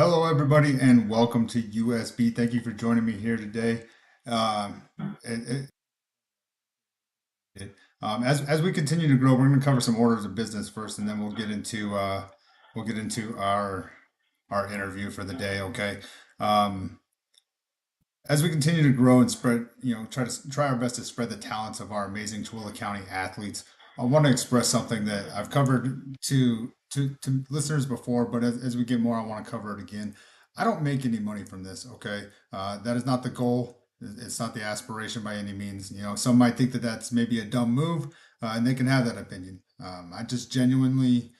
Hello, everybody, and welcome to USB. Thank you for joining me here today. Um, it, as we continue to grow, we're going to cover some orders of business first, and then we'll get into our interview for the day. Okay. Um, as we continue to grow and spread, try our best to spread the talents of our amazing Tooele County athletes. I want to express something that I've covered to listeners before, but as we get more, I want to cover it again. I don't make any money from this. Okay, that is not the goal. It's not the aspiration by any means. Some might think that that's maybe a dumb move, and they can have that opinion. I just genuinely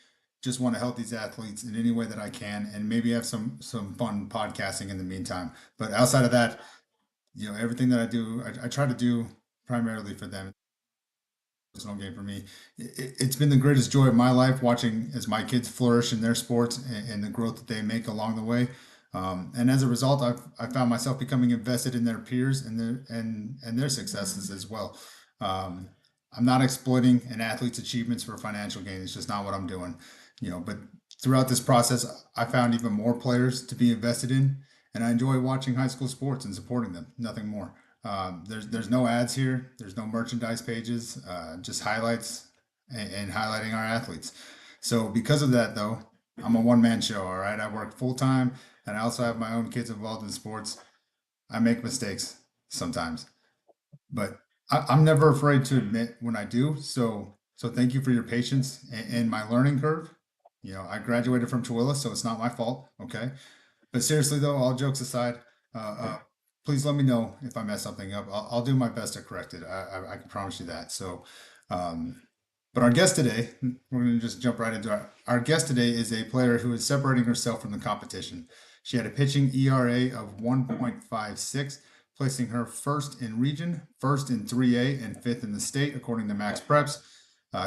just want to help these athletes in any way that I can, and maybe have some fun podcasting in the meantime. But outside of that, everything that I do, I try to do primarily for them. Personal game for me. It's been the greatest joy of my life watching as my kids flourish in their sports and the growth that they make along the way. And as a result, I found myself becoming invested in their peers and their successes as well. Um, I'm not exploiting an athlete's achievements for financial gain. It's just not what I'm doing. But throughout this process, I found even more players to be invested in, and I enjoy watching high school sports and supporting them. Nothing more. There's no ads here. There's no merchandise pages. Just highlights and highlighting our athletes. So because of that, though, I'm a one man show. All right, I work full time, and I also have my own kids involved in sports. I make mistakes sometimes, but I'm never afraid to admit when I do. So thank you for your patience and my learning curve. I graduated from Tooele, so it's not my fault. Okay, but seriously though, all jokes aside, please let me know if I mess something up. I'll do my best to correct it. I can promise you that. Um, but our guest today, we're going to just jump right into our guest today is a player who is separating herself from the competition. She had a pitching ERA of 1.56, placing her first in region, first in 3A, and fifth in the state, according to Max Preps.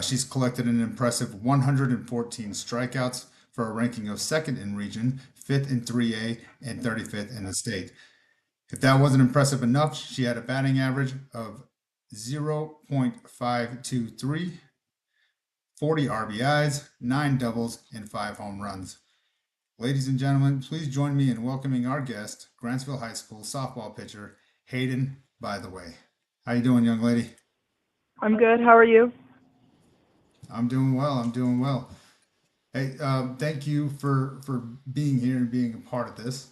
She's collected an impressive 114 strikeouts for a ranking of second in region, fifth in 3A, and 35th in the state. If that wasn't impressive enough, she had a batting average of 0.523, 40 RBIs, 9 doubles, and 5 home runs. Ladies and gentlemen, please join me in welcoming our guest, Grantsville High School softball pitcher, Hayden Bytheway. How you doing, young lady? I'm good. How are you? I'm doing well. I'm doing well. Hey, thank you for being here and being a part of this.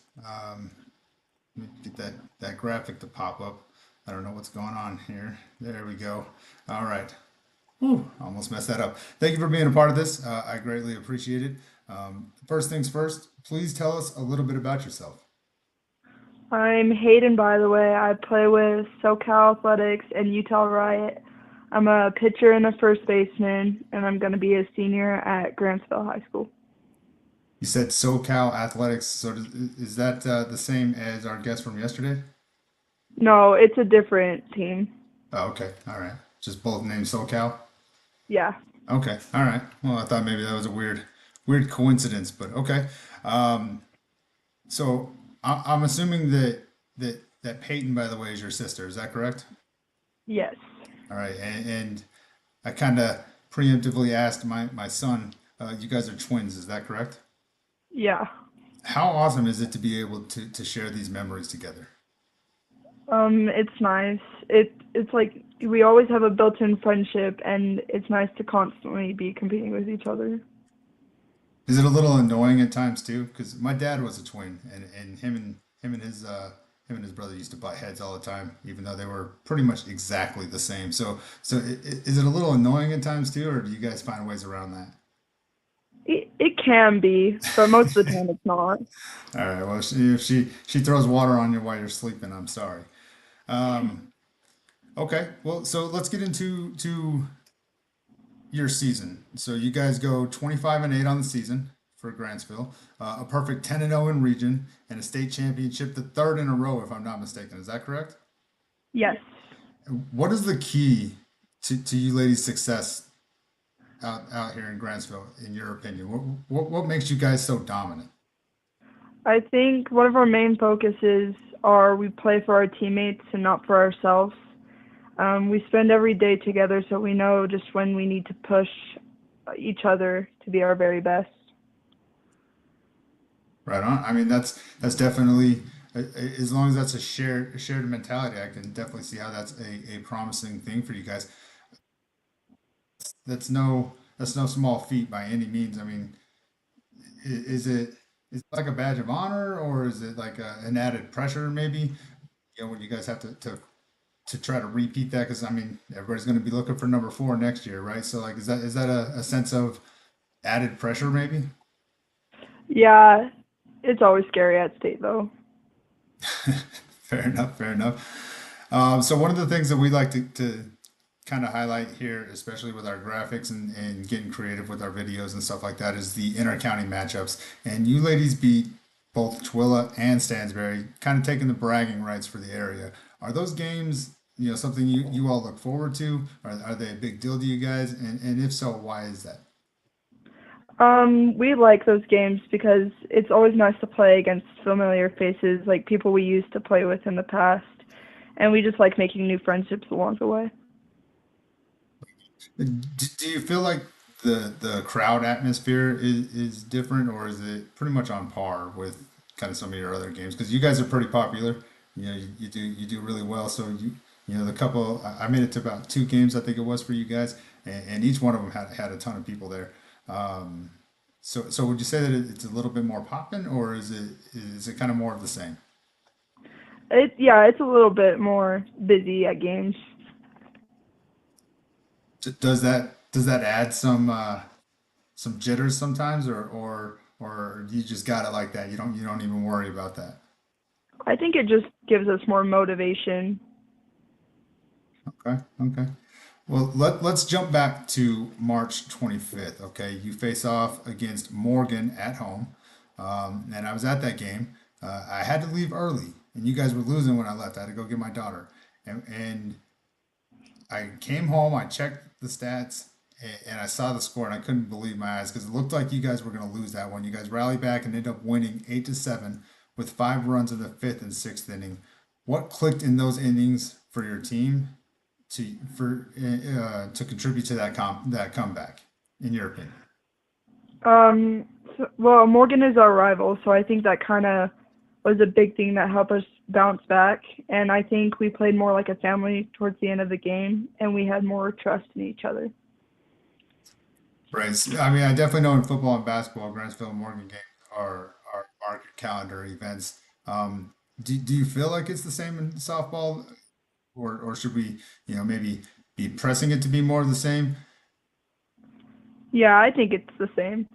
Let me get that graphic to pop up. I don't know what's going on here. There we go. All right. Whew, almost messed that up. Thank you for being a part of this. I greatly appreciate it. First things first, please tell us a little bit about yourself. I'm Hayden, by the way. I play with SoCal Athletics and Utah Riot. I'm a pitcher and a first baseman, and I'm going to be a senior at Grantsville High School. You said SoCal Athletics. Is that the same as our guest from yesterday? No, it's a different team. Oh, okay. All right. Just both named SoCal. Yeah. Okay. All right. Well, I thought maybe that was a weird coincidence, but okay. Um, so I'm assuming that Peyton, by the way, is your sister. Is that correct? Yes. All right. And I kind of preemptively asked my son, you guys are twins. Is that correct? Yeah. How awesome is it to be able to share these memories together? It's nice. It's like we always have a built-in friendship, and it's nice to constantly be competing with each other. Is it a little annoying at times too? Because my dad was a twin, and him and his brother used to butt heads all the time, even though they were pretty much exactly the same. Is it a little annoying at times too, or do you guys find ways around that? It can be, but most of the time it's not. All right. Well, if she throws water on you while you're sleeping, I'm sorry. Um, okay. Well, so let's get into to your season. So you guys go 25-8 on the season for Grantsville, a perfect 10-0 in region, and a state championship, the third in a row, if I'm not mistaken. Is that correct? Yes. What is the key to you ladies' success out here in Grantsville, in your opinion? What makes you guys so dominant? I think one of our main focuses are we play for our teammates and not for ourselves. We spend every day together, so we know just when we need to push each other to be our very best. Right on. I mean, that's definitely as long as that's a shared mentality, I can definitely see how that's a promising thing for you guys. That's no small feat by any means. I mean, is it like a badge of honor or is it like an added pressure maybe? You know, when you guys have to try to repeat that because I mean everybody's going to be looking for number four next year, right? So like, is that a sense of added pressure maybe? Yeah, it's always scary at state though. Fair enough. Fair enough. So one of the things that we like to kind of highlight here, especially with our graphics and getting creative with our videos and stuff like that, is the inter-county matchups. And you ladies beat both Twilla and Stansbury, kind of taking the bragging rights for the area. Are those games, you know, something you all look forward to? Are they a big deal to you guys? And if so, why is that? We like those games because it's always nice to play against familiar faces, like people we used to play with in the past, and we just like making new friendships along the way. Do you feel like the crowd atmosphere is different, or is it pretty much on par with kind of some of your other games? Because you guys are pretty popular. You know, you do really well. So you know the couple. I made it to about two games, I think it was for you guys, and each one of them had a ton of people there. Um, so would you say that it's a little bit more popping, or is it kind of more of the same? Yeah, it's a little bit more busy at games. Does that add some jitters sometimes, or you just got it like that? You don't even worry about that. I think it just gives us more motivation. Okay, okay. Well, let's jump back to March 25th. Okay, you face off against Morgan at home, and I was at that game. I had to leave early, and you guys were losing when I left. I had to go get my daughter, and I came home. I checked the stats, and I saw the score, and I couldn't believe my eyes because it looked like you guys were going to lose that one. You guys rallied back and ended up winning 8-7 with 5 runs in the fifth and sixth inning. What clicked in those innings for your team to contribute to that comeback, in your opinion? Well, Morgan is our rival, so I think that kind of was a big thing that helped us bounce back. And I think we played more like a family towards the end of the game, and we had more trust in each other. Right. I mean, I definitely know in football and basketball, Grantsville and Morgan games are market calendar events. Do you feel like it's the same in softball, or should we, you know, maybe be pressing it to be more of the same? Yeah, I think it's the same.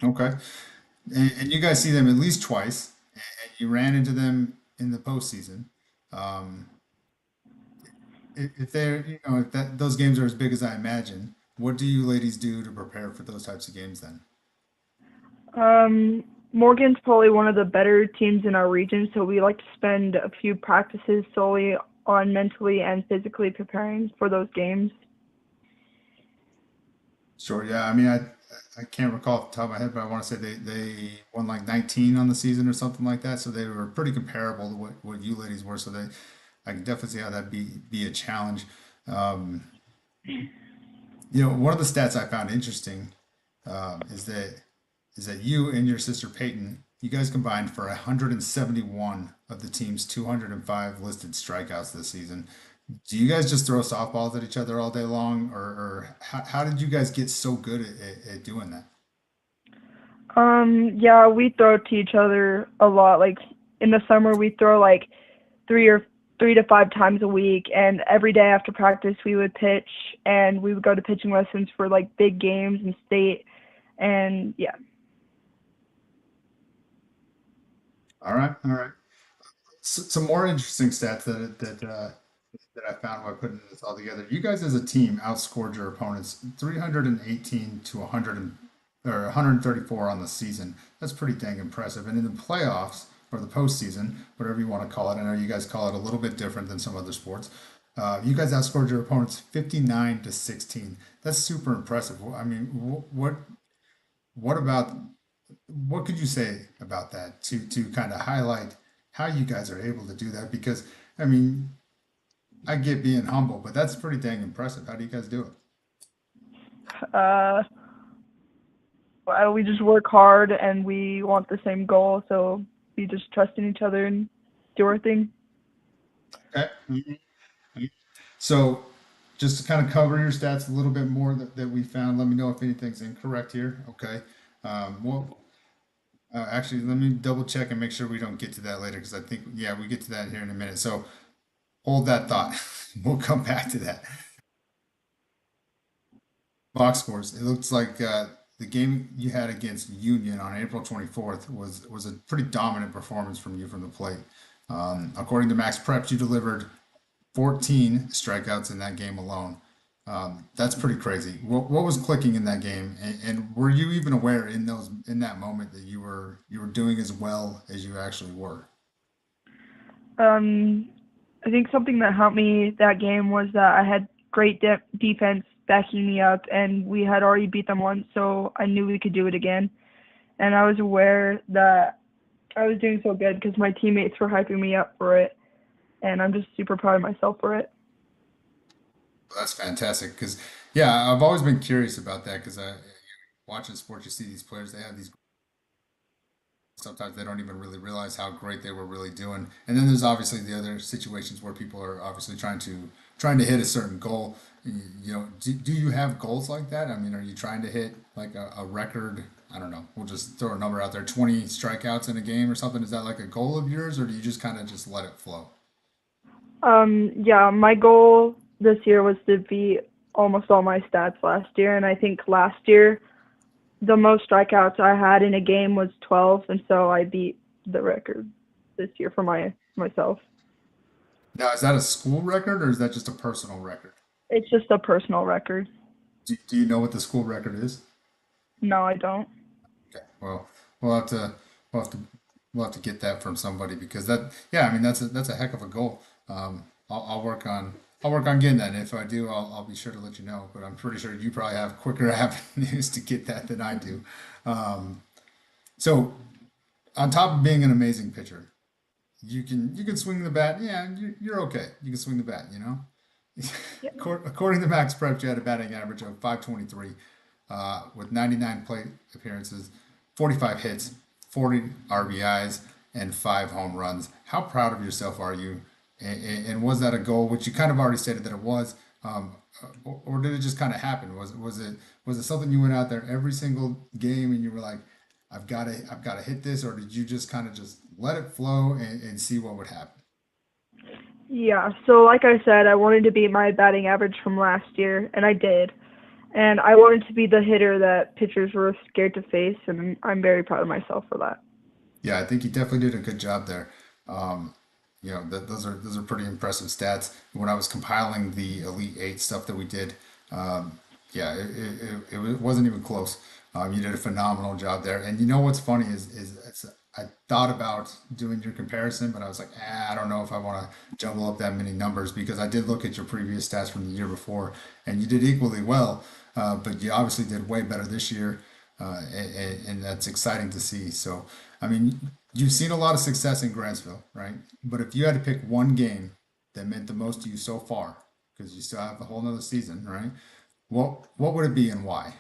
Okay. And you guys see them at least twice, and you ran into them in the postseason. Um, if they're, you know, if those games are as big as I imagine, what do you ladies do to prepare for those types of games then? Um, Morgan's probably one of the better teams in our region, so we like to spend a few practices solely on mentally and physically preparing for those games. Sure, yeah. I mean, I can't recall off the top of my head, but I want to say they won like 19 on the season or something like that. So they were pretty comparable to what you ladies were. So they, I can definitely see how that be a challenge. Um, you know, one of the stats I found interesting is that you and your sister Peyton, you guys combined for 171 of the team's 205 listed strikeouts this season. Do you guys just throw softballs at each other all day long, or how did you guys get so good at doing that? Yeah, we throw to each other a lot. Like in the summer, we throw like three or 3 to 5 times a week, and every day after practice, we would pitch, and we would go to pitching lessons for like big games and state, and yeah. All right, all right. Some more interesting stats that I found while putting this all together. You guys as a team outscored your opponents 318 to 100 or 134 on the season. That's pretty dang impressive. And in the playoffs or the postseason, whatever you want to call it, I know you guys call it a little bit different than some other sports. You guys outscored your opponents 59 to 16. That's super impressive. I mean, what about what could you say about that to kind of highlight how you guys are able to do that? Because I mean, I get being humble, but that's pretty dang impressive. How do you guys do it? Uh, We just work hard and we want the same goal, so we just trust in each other and do our thing. Okay. So, just to kind of cover your stats a little bit more that we found, let me know if anything's incorrect here. Okay. Well, actually, let me double check and make sure we don't get to that later because I think, yeah, we get to that here in a minute. So, hold that thought. We'll come back to that. Box scores. It looks like the game you had against Union on April 24th was a pretty dominant performance from you from the plate. According to Max Preps, you delivered 14 strikeouts in that game alone. That's pretty crazy. What was clicking in that game, and were you even aware in that moment that you were doing as well as you actually were? Um, I think something that helped me that game was that I had great defense backing me up, and we had already beat them once, so I knew we could do it again. And I was aware that I was doing so good because my teammates were hyping me up for it, and I'm just super proud of myself for it. That's fantastic because yeah, I've always been curious about that because I watching sports, you see these players, they have these sometimes they don't even really realize how great they were really doing. And then there's obviously the other situations where people are obviously trying to hit a certain goal. You know, do you have goals like that? I mean, are you trying to hit like a record? I don't know. We'll just throw a number out there, 20 strikeouts in a game or something. Is that like a goal of yours, or do you just kind of just let it flow? Yeah, my goal this year was to beat almost all my stats last year, and I think last year the most strikeouts I had in a game was 12, and so I beat the record this year for myself. Now, is that a school record or is that just a personal record? It's just a personal record. Do you know what the school record is? No, I don't. Okay. Well, we'll have to we'll have to we'll have to get that from somebody because that yeah, I mean that's a heck of a goal. I'll work on getting that. And if I do, I'll be sure to let you know. But I'm pretty sure you probably have quicker avenues to get that than I do. Um, so on top of being an amazing pitcher, you can swing the bat. Yeah, you're okay. You can swing the bat. You know. Yeah. According to Max Prep, you had a batting average of 523 with 99 plate appearances, 45 hits, 40 RBIs, and 5 home runs. How proud of yourself are you? And was that a goal, which you kind of already stated that it was, or did it just kind of happen? Was it something you went out there every single game and you were like, I've got to hit this, or did you just kind of just let it flow and see what would happen? Yeah, so like I said, I wanted to beat my batting average from last year, and I did. And I wanted to be the hitter that pitchers were scared to face, and I'm very proud of myself for that. Yeah, I think you definitely did a good job there. Um, those are pretty impressive stats. When I was compiling the Elite Eight stuff that we did, yeah, it wasn't even close. You did a phenomenal job there. And you know what's funny is I thought about doing your comparison, but I was like, I don't know if I want to jumble up that many numbers because I did look at your previous stats from the year before, and you did equally well. But you obviously did way better this year, and that's exciting to see. So, I mean, you've seen a lot of success in Grantsville, right? But if you had to pick one game that meant the most to you so far, because you still have a whole nother season, right? What would it be and why?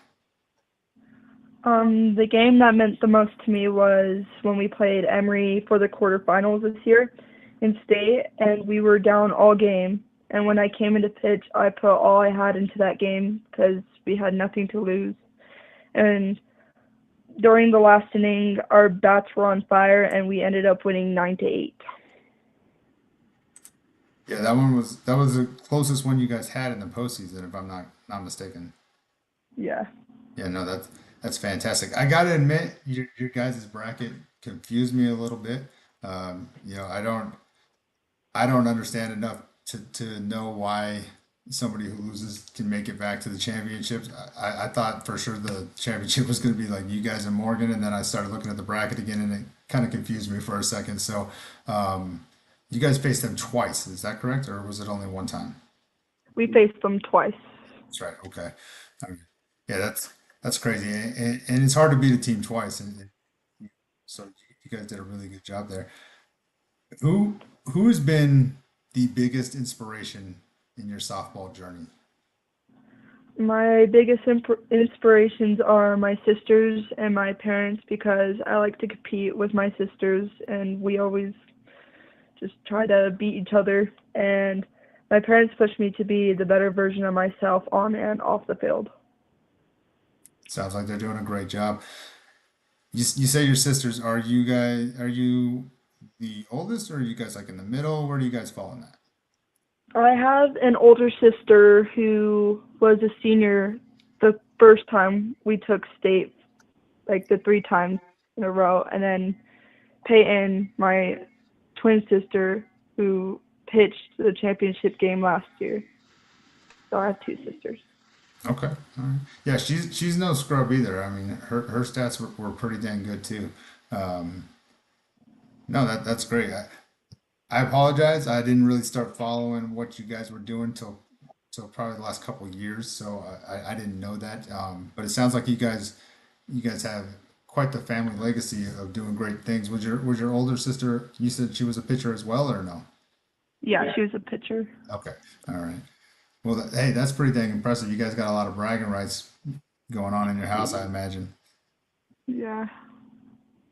The game that meant the most to me was when we played Emory for the quarterfinals this year in state, and we were down all game. And when I came into pitch, I put all I had into that game because we had nothing to lose. And during the last inning, our bats were on fire, and we ended up winning 9-8. Yeah, that was the closest one you guys had in the postseason, if I'm not mistaken. Yeah. Yeah, no, that's fantastic. I gotta admit, your guys' bracket confused me a little bit. I don't understand enough to know why somebody who loses can make it back to the championships. I thought for sure the championship was going to be like you guys and Morgan, and then I started looking at the bracket again, and it kind of confused me for a second. So, you guys faced them twice, is that correct, or was it only one time? We faced them twice. That's right. Okay. Um, yeah, that's crazy, and it's hard to beat a team twice, and so you guys did a really good job there. Who's been the biggest inspiration in your softball journey? My biggest inspirations are my sisters and my parents because I like to compete with my sisters and we always just try to beat each other. And my parents push me to be the better version of myself on and off the field. Sounds like they're doing a great job. You say your sisters, are you the oldest or are you guys like in the middle? Where do you guys fall in that? I have an older sister who was a senior the first time we took state, like the 3 times in a row, and then Peyton, my twin sister, who pitched the championship game last year. So I have two sisters. Okay. All right. Yeah, she's no scrub either. I mean, her stats were pretty dang good too. Um, no, that's great. I apologize. I didn't really start following what you guys were doing till probably the last couple of years, so I didn't know that. But it sounds like you guys have quite the family legacy of doing great things. Was your older sister? You said she was a pitcher as well, or no? Yeah, she was a pitcher. Okay. All right. Well, hey, that's pretty dang impressive. You guys got a lot of bragging rights going on in your house, I imagine. Yeah.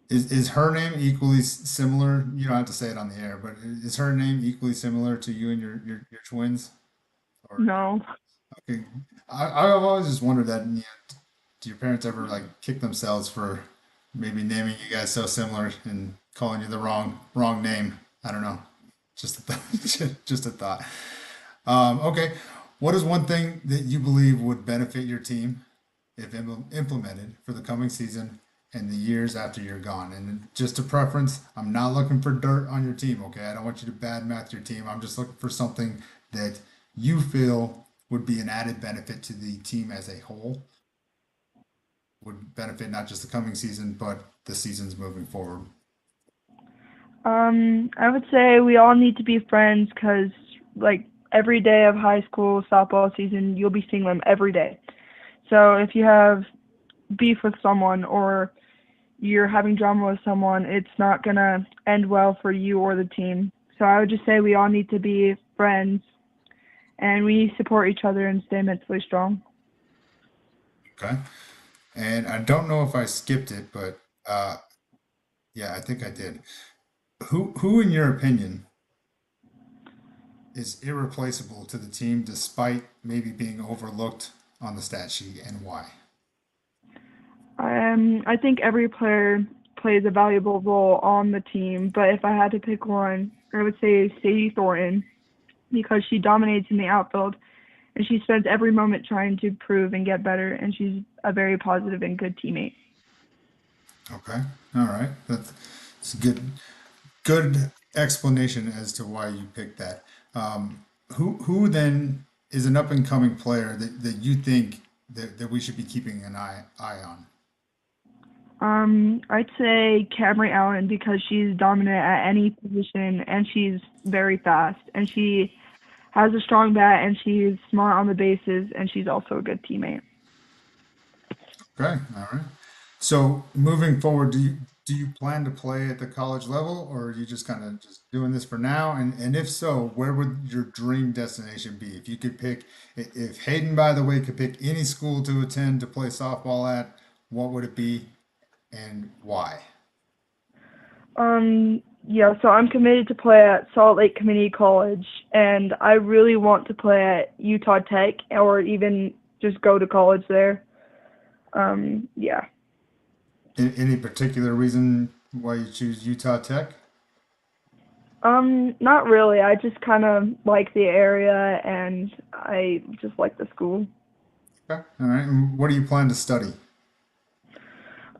Is her name equally similar? You don't have to say it on the air, but is her name equally similar to you and your twins? Or No. okay, I've always just wondered that. Do your parents ever like kick themselves for maybe naming you guys so similar and calling you the wrong name? I don't know. Just a just a thought. Okay, what is one thing that you believe would benefit your team if implemented for the coming season and the years after you're gone? And just a preference, I'm not looking for dirt on your team, okay? I don't want you to badmouth your team. I'm just looking for something that you feel would be an added benefit to the team as a whole, would benefit not just the coming season, but the seasons moving forward. I would say we all need to be friends because, like, every day of high school softball season, you'll be seeing them every day. So if you have beef with someone or you're having drama with someone, it's not gonna end well for you or the team. So I would just say we all need to be friends and we support each other and stay mentally strong. Okay? And I don't know if I skipped it, but yeah, I think I did. Who in your opinion is irreplaceable to the team despite maybe being overlooked on the stat sheet, and why? I think every player plays a valuable role on the team, but if I had to pick one, I would say Sadie Thornton because she dominates in the outfield and she spends every moment trying to improve and get better, and she's a very positive and good teammate. Okay, all right, that's a good explanation as to why you picked that. Who then is an up and coming player that you think that we should be keeping an eye on? I'd say Camry Allen because she's dominant at any position and she's very fast and she has a strong bat and she's smart on the bases and she's also a good teammate. Okay, all right. So moving forward, do you plan to play at the college level, or are you just kind of just doing this for now? And if so, where would your dream destination be? If you could pick, if Hayden, by the way, could pick any school to attend to play softball at, what would it be and why? Yeah, so I'm committed to play at Salt Lake Community College and I really want to play at Utah Tech or even just go to college there. Yeah. Any particular reason why you choose Utah Tech? Not really. I just kind of like the area and I just like the school. Okay, all right. And what do you plan to study?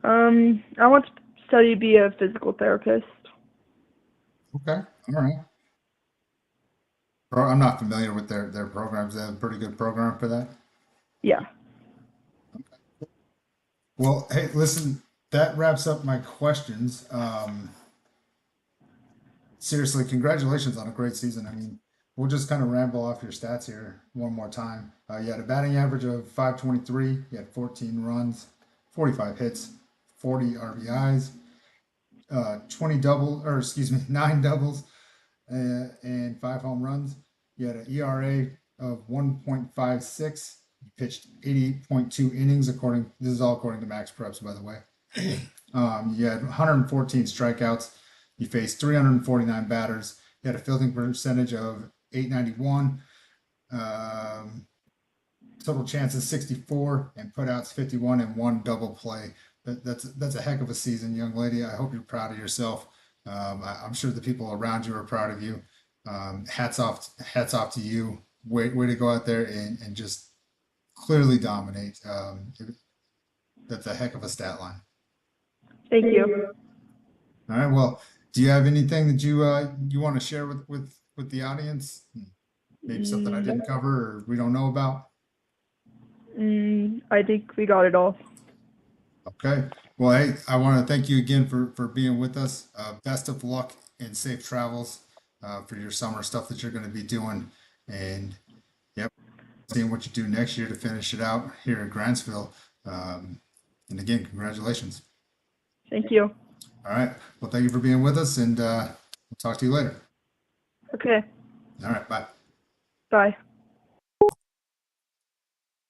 I want to study to be a physical therapist. Okay, all right. I'm not familiar with their programs. They have a pretty good program for that. Yeah. Well, hey, listen, that wraps up my questions. Seriously, congratulations on a great season. I mean, we'll just kind of ramble off your stats here one more time. You had a batting average of 523. You had 14 runs, 45 hits, 40 RBIs, 20 double, or excuse me, 9 doubles, and 5 home runs. You had an ERA of 1.56. You pitched 80.2 innings, this is all according to Max Preps, by the way. You had 114 strikeouts. You faced 349 batters. You had a fielding percentage of 891. Total chances 64 and putouts 51 and one double play. That's a heck of a season, young lady. I hope you're proud of yourself. I'm sure the people around you are proud of you. Hats off to you. Way to go out there and just clearly dominate. That's a heck of a stat line. Thank you. All right. Well, do you have anything that you want to share with the audience? Maybe something I didn't cover or we don't know about. I think we got it all. Okay. Well, hey, I want to thank you again for being with us. Best of luck and safe travels for your summer stuff that you're going to be doing. And yep, seeing what you do next year to finish it out here at Grantsville. And again, congratulations. Thank you. All right. Well, thank you for being with us, and we'll talk to you later. Okay. All right. Bye. Bye. All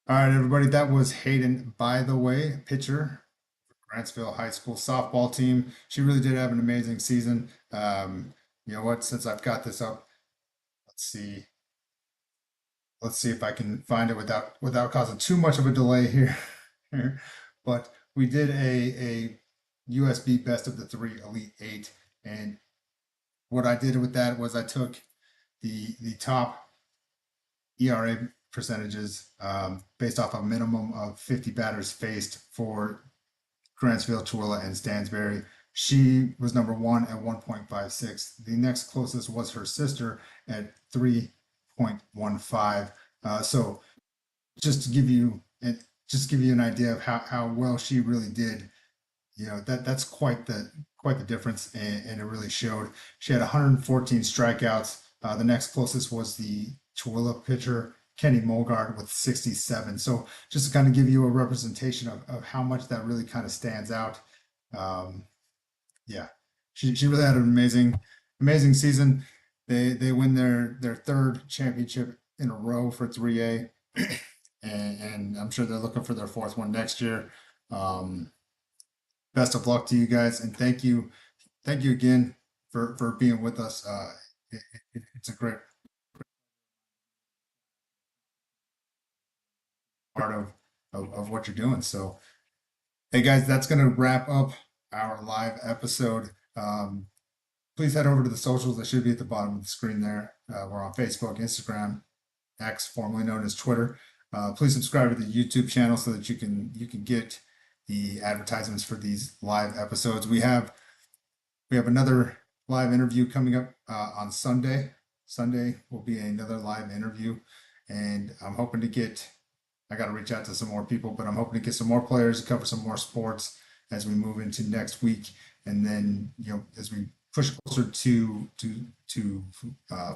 right, everybody. That was Hayden Bytheway, pitcher, Grantsville High School Softball team. She really did have an amazing season. You know what? Since I've got this up, let's see. Let's see if I can find it without causing too much of a delay here. But we did a USB best of the three Elite Eight, and what I did with that was I took the top ERA percentages based off a minimum of 50 batters faced for Grantsville, Tooele, and Stansbury. She was number one at 1.56. The next closest was her sister at 3.15. So just to give you an idea of how well she really did, you know, that's quite the difference, and it really showed. She had 114 strikeouts. The next closest was the Tooele pitcher, Kenny Molgard, with 67. So just to kind of give you a representation of how much that really kind of stands out. Yeah, she really had an amazing season. They win their third championship in a row for 3A, and I'm sure they're looking for their fourth one next year. Best of luck to you guys, and thank you again for being with us. It's a great part of what you're doing. So, hey guys, that's gonna wrap up our live episode. Please head over to the socials that should be at the bottom of the screen there. We're on Facebook, Instagram, X, formerly known as Twitter. Please subscribe to the YouTube channel so that you can get the advertisements for these live episodes. We have another live interview coming up on Sunday. Sunday will be another live interview, and I'm hoping to get. I got to reach out to some more people, but I'm hoping to get some more players to cover some more sports as we move into next week, and then as we push closer to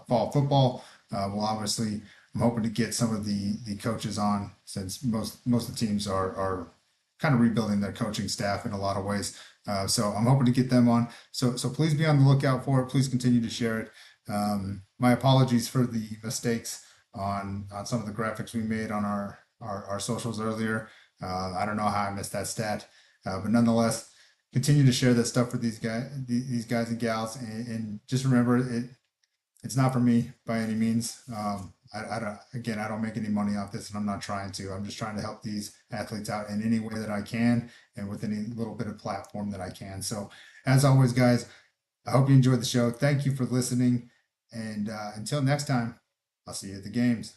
fall football, we'll obviously. I'm hoping to get some of the coaches on, since most of the teams are kind of rebuilding their coaching staff in a lot of ways. So I'm hoping to get them on. So please be on the lookout for it. Please continue to share it. My apologies for the mistakes on some of the graphics we made on our socials earlier. I don't know how I missed that stat, but nonetheless, continue to share that stuff for these guys and gals, and just remember it's not for me by any means. I don't make any money off this, and I'm not trying to. I'm just trying to help these athletes out in any way that I can, and with any little bit of platform that I can. So, as always, guys, I hope you enjoyed the show. Thank you for listening, and until next time, I'll see you at the games.